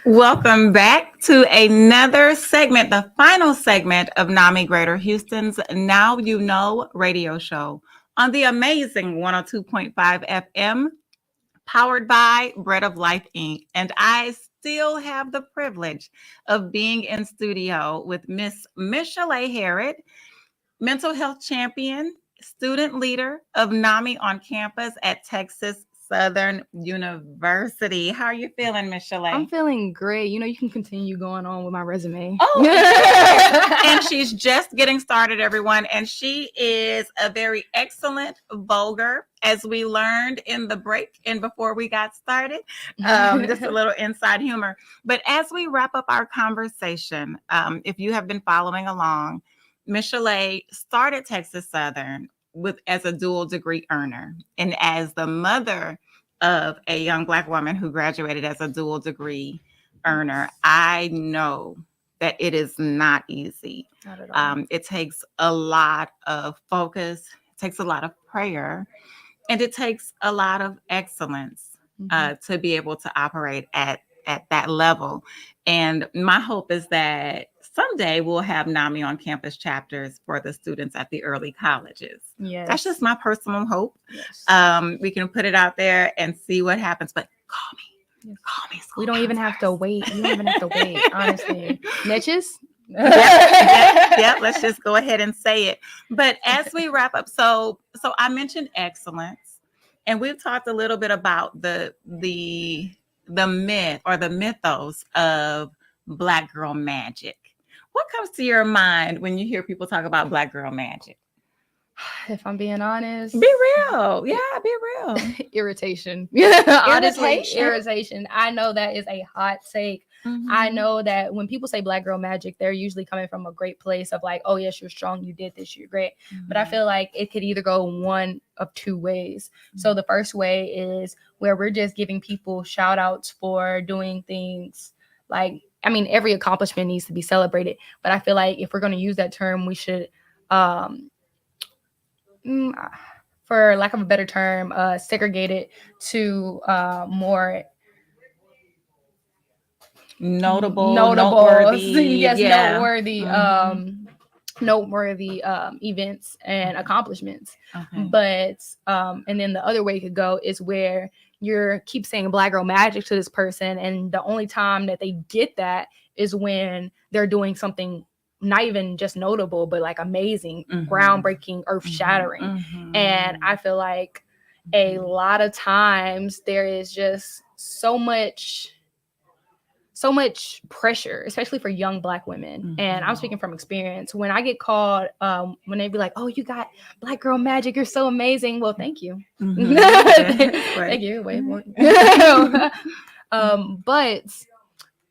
Welcome back to another segment, the final segment of NAMI Greater Houston's Now You Know radio show on the amazing 102.5 FM, powered by Bread of Life Inc. And I still have the privilege of being in studio with Miss Mischale Harrod, mental health champion, student leader of NAMI on campus at Texas Southern University. How are you feeling, Miss I'm Chalet? feeling great. You can continue going on with my resume. And she's just getting started, everyone. And she is a very excellent vulgar, as we learned in the break and before we got started. Just a little inside humor. But as we wrap up our conversation, if you have been following along, Michelle started Texas Southern as a dual degree earner and as the mother of a young Black woman who graduated as a dual degree earner. I know that it is not easy. Not at all. It takes a lot of focus, it takes a lot of prayer, and it takes a lot of excellence to be able to operate at that level. And my hope is that someday we'll have NAMI on campus chapters for the students at the early colleges. Yes. That's just my personal hope. Yes. We can put it out there and see what happens, but call me. Yes. Call me. We don't even have to wait. You don't even have to wait, honestly. Niches? Yep. Let's just go ahead and say it. But as we wrap up, so I mentioned excellence, and we've talked a little bit about the myth or the mythos of Black girl magic. What comes to your mind when you hear people talk about Black girl magic? If I'm being honest. Be real. Yeah, be real. Irritation. Honestly, irritation. I know that is a hot take. I know that when people say Black girl magic, they're usually coming from a great place of like, oh, yes, you're strong. You did this. You're great. But I feel like it could either go one of two ways. So the first way is where we're just giving people shout outs for doing things like, every accomplishment needs to be celebrated. But I feel like if we're going to use that term, we should, for lack of a better term, segregate it to more notable, noteworthy, yes, yeah. noteworthy events and accomplishments. Okay. But and then the other way you could go is where you keep saying Black girl magic to this person, and the only time that they get that is when they're doing something not even just notable, but like amazing, groundbreaking, earth-shattering. And I feel like a lot of times there is just so much pressure, especially for young Black women. And I'm speaking from experience. When I get called, when they be like, oh, you got Black girl magic, you're so amazing. Well, thank you. Thank you. Wait, but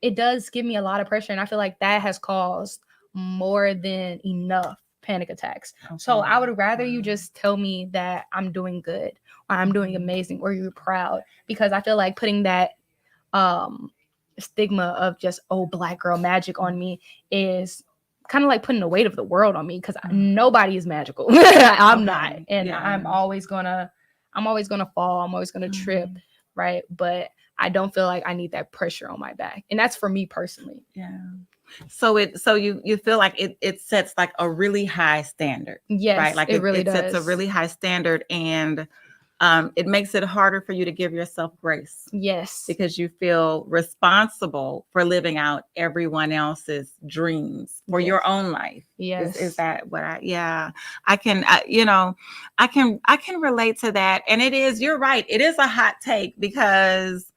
it does give me a lot of pressure. And I feel like that has caused more than enough panic attacks. So I would rather you just tell me that I'm doing good, or I'm doing amazing, or you're proud, because I feel like putting that stigma of just, oh, Black girl magic on me is kind of like putting the weight of the world on me, because nobody is magical. I'm not. And I'm always gonna fall. I'm always gonna trip, right? But I don't feel like I need that pressure on my back. And that's for me personally. Yeah. So you feel like it sets like a really high standard. Yes, right? Like it really does. Sets a really high standard, and it makes it harder for you to give yourself grace. Yes. Because you feel responsible for living out everyone else's dreams for your own life. Yes. Is that what I can relate to that. And you're right. It is a hot take, because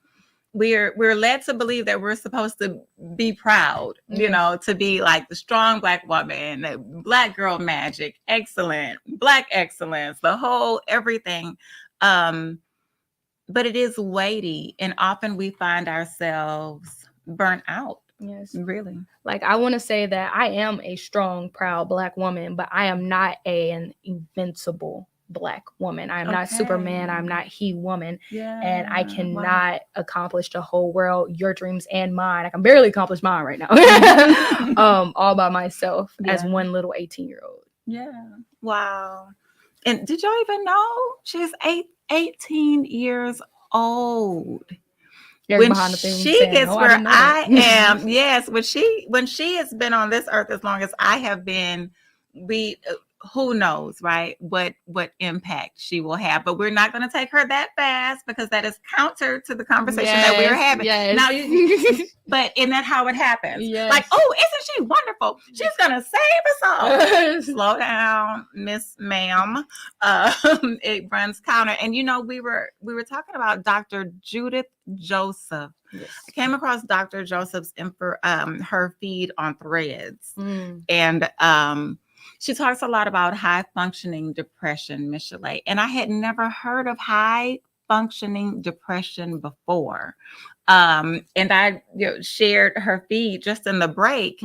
we're led to believe that we're supposed to be proud, to be like the strong Black woman, the Black girl magic, excellent, Black excellence, the whole everything. But it is weighty, and often we find ourselves burnt out. Yes. Really. Like, I want to say that I am a strong, proud Black woman, but I am not an invincible Black woman. I am not Superman. I'm not He woman. Yeah. And I cannot accomplish the whole world, your dreams and mine. I can barely accomplish mine right now. All by myself as one little 18-year-old. Yeah. Wow. And did y'all even know she's 18 years old? when she gets where I am, yes, when she has been on this earth as long as I have been, who knows, right? What impact she will have, but we're not going to take her that fast because that is counter to the conversation that we are having. Yes. Now, but isn't that how it happens? Yes. Like, oh, isn't she wonderful? She's going to save us all. Slow down, Miss Ma'am. It runs counter. And we were talking about Dr. Judith Joseph. Yes. I came across Dr. Joseph's her feed on Threads, and she talks a lot about high functioning depression, Mischale, and I had never heard of high functioning depression before. And I shared her feed just in the break.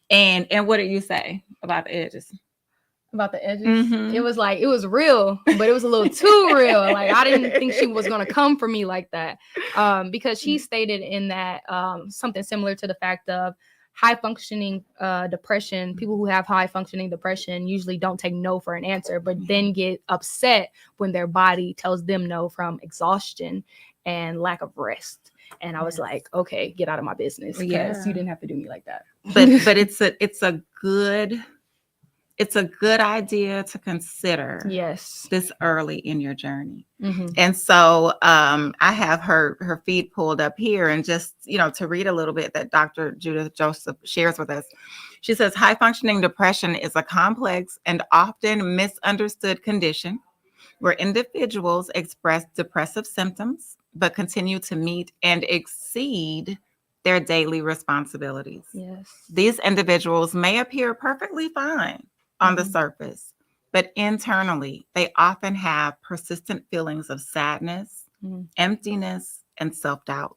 And what did you say about the edges? About the edges? It was like, it was real, but it was a little too real. Like, I didn't think she was going to come for me like that. Because she stated in that something similar to the fact of high functioning depression. People who have high functioning depression usually don't take no for an answer, but then get upset when their body tells them no from exhaustion and lack of rest. And I was like, okay, get out of my business, because you didn't have to do me like that. But it's a good idea to consider this early in your journey. And so I have her feed pulled up here, and just, to read a little bit that Dr. Judith Joseph shares with us. She says, high functioning depression is a complex and often misunderstood condition where individuals express depressive symptoms, but continue to meet and exceed their daily responsibilities. Yes. These individuals may appear perfectly fine on the surface, but internally, they often have persistent feelings of sadness, emptiness, and self-doubt.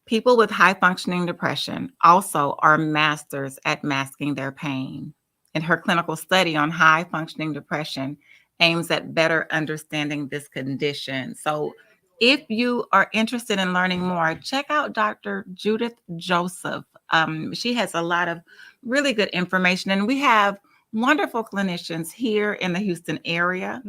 People with high functioning depression also are masters at masking their pain. And her clinical study on high functioning depression aims at better understanding this condition. So if you are interested in learning more, check out Dr. Judith Joseph. She has a lot of really good information, and we have wonderful clinicians here in the Houston area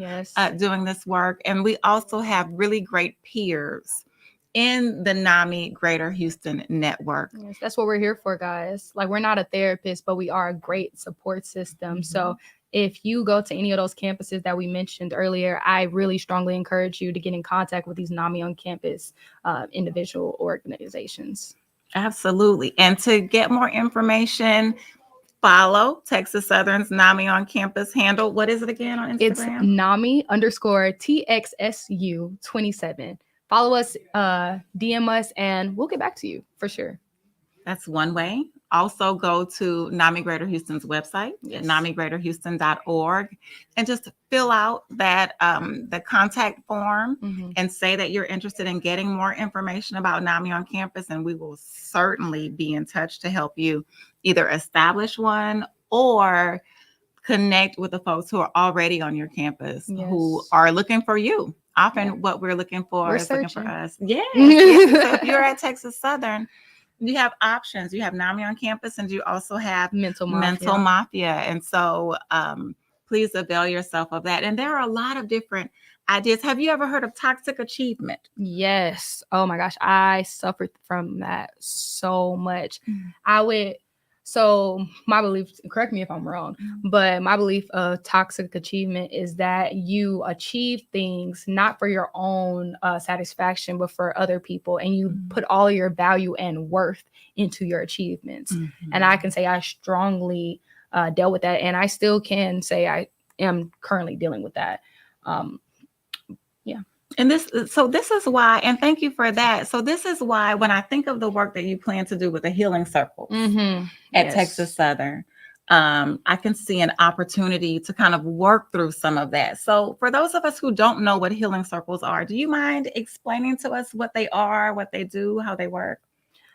doing this work. And we also have really great peers in the NAMI Greater Houston Network. Yes, that's what we're here for, guys. Like, we're not a therapist, but we are a great support system. So if you go to any of those campuses that we mentioned earlier, I really strongly encourage you to get in contact with these NAMI on campus individual organizations. Absolutely. And to get more information, follow Texas Southern's NAMI on campus handle. What is it again on Instagram? It's NAMI_TXSU27. Follow us, DM us, and we'll get back to you for sure. That's one way. Also go to NAMI Greater Houston's website, NAMIGreaterHouston.org, and just fill out that the contact form and say that you're interested in getting more information about NAMI on campus, and we will certainly be in touch to help you either establish one or connect with the folks who are already on your campus who are looking for you. Often what we're looking for is looking for us. Yes. So if you're at Texas Southern, you have options. You have NAMI on campus, and you also have Mental Mafia. And so please avail yourself of that. And there are a lot of different ideas. Have you ever heard of toxic achievement? Yes. Oh my gosh. I suffered from that so much. So my belief, correct me if I'm wrong, but my belief of toxic achievement is that you achieve things not for your own satisfaction, but for other people. And you put all your value and worth into your achievements. And I can say I strongly dealt with that. And I still can say I am currently dealing with that. And this is why, and thank you for that. So this is why when I think of the work that you plan to do with the healing circles at Texas Southern, I can see an opportunity to kind of work through some of that. So for those of us who don't know what healing circles are, do you mind explaining to us what they are, what they do, how they work?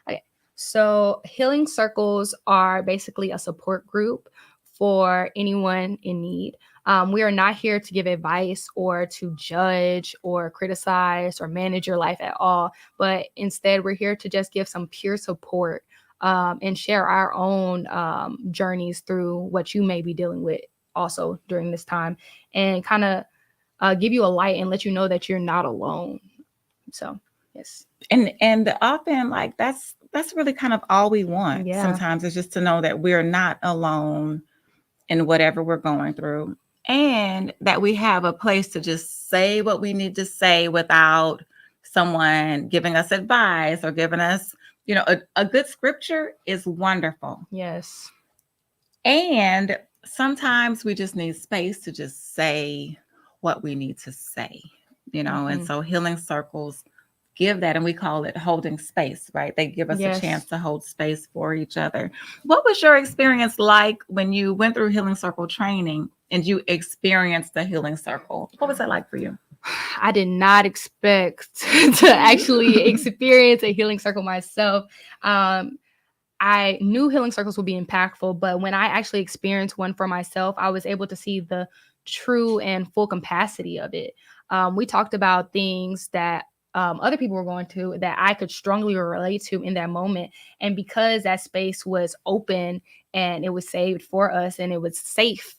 Okay. So healing circles are basically a support group for anyone in need. We are not here to give advice or to judge or criticize or manage your life at all, but instead we're here to just give some pure support and share our own journeys through what you may be dealing with also during this time, and kind of give you a light and let you know that you're not alone. So Yes. And often, like, that's really kind of all we want. Yeah. Sometimes is just to know that we're not alone in whatever we're going through, and that we have a place to just say what we need to say without someone giving us advice or giving us, a good scripture is wonderful. Yes. And sometimes we just need space to just say what we need to say, and so healing circles give that, and we call it holding space, right? They give us a chance to hold space for each other. What was your experience like when you went through healing circle training and you experienced the healing circle? What was that like for you? I did not expect to actually experience a healing circle myself. I knew healing circles would be impactful, but when I actually experienced one for myself, I was able to see the true and full capacity of it. We talked about things that other people were going to that I could strongly relate to in that moment. And because that space was open and it was saved for us and it was safe,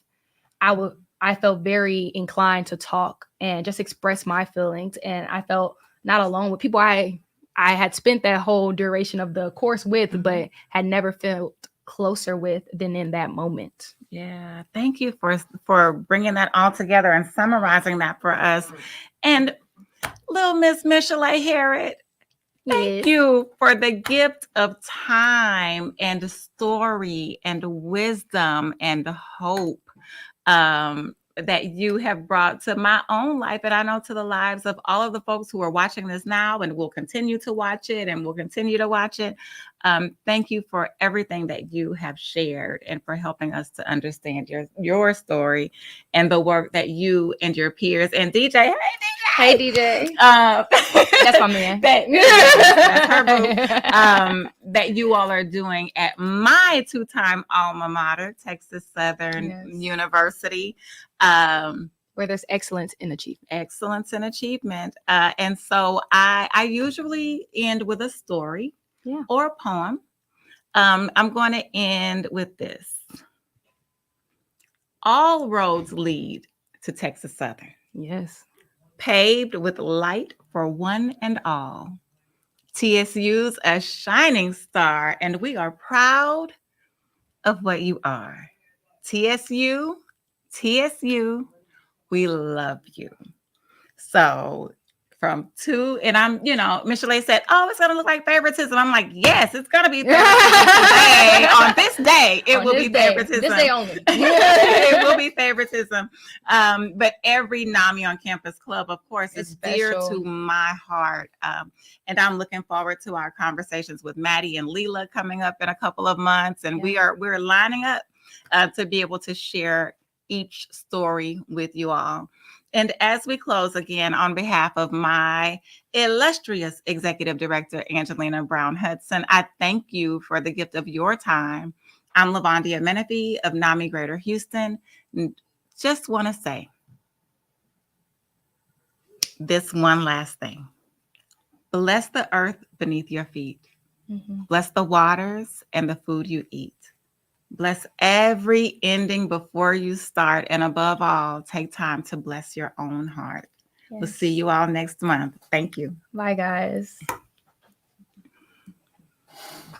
I felt very inclined to talk and just express my feelings. And I felt not alone with people I had spent that whole duration of the course with, but had never felt closer with than in that moment. Yeah, thank you for bringing that all together and summarizing that for us. And little Miss Mischale Harrod, thank you for the gift of time and story and wisdom and hope that you have brought to my own life, and I know to the lives of all of the folks who are watching this now and will continue to watch it and will continue to watch it. Thank you for everything that you have shared and for helping us to understand your story and the work that you and your peers and DJ. Hey, DJ. That's my man. That's her boo. That you all are doing at my two-time alma mater, Texas Southern University. Where there's excellence in achievement. Excellence in achievement. And so I usually end with a story or a poem. I'm going to end with this. All roads lead to Texas Southern. Yes. Paved with light for one and all. TSU's a shining star, and we are proud of what you are. TSU, we love you. So from two, and I'm, Mischale said, oh, it's going to look like favoritism. I'm like, yes, it's going to be favoritism today. On this day, it will be favoritism. This day only. It will be favoritism. But every NAMI on Campus Club, of course, is dear to my heart. And I'm looking forward to our conversations with Maddie and Leela coming up in a couple of months. And we're lining up to be able to share each story with you all. And as we close again, on behalf of my illustrious Executive Director, Angelina Brown Hudson, I thank you for the gift of your time. I'm LaVondia Menifee of NAMI Greater Houston. Just want to say this one last thing. Bless the earth beneath your feet. Bless the waters and the food you eat. Bless every ending before you start. And above all, take time to bless your own heart. Yes. We'll see you all next month. Thank you. Bye, guys.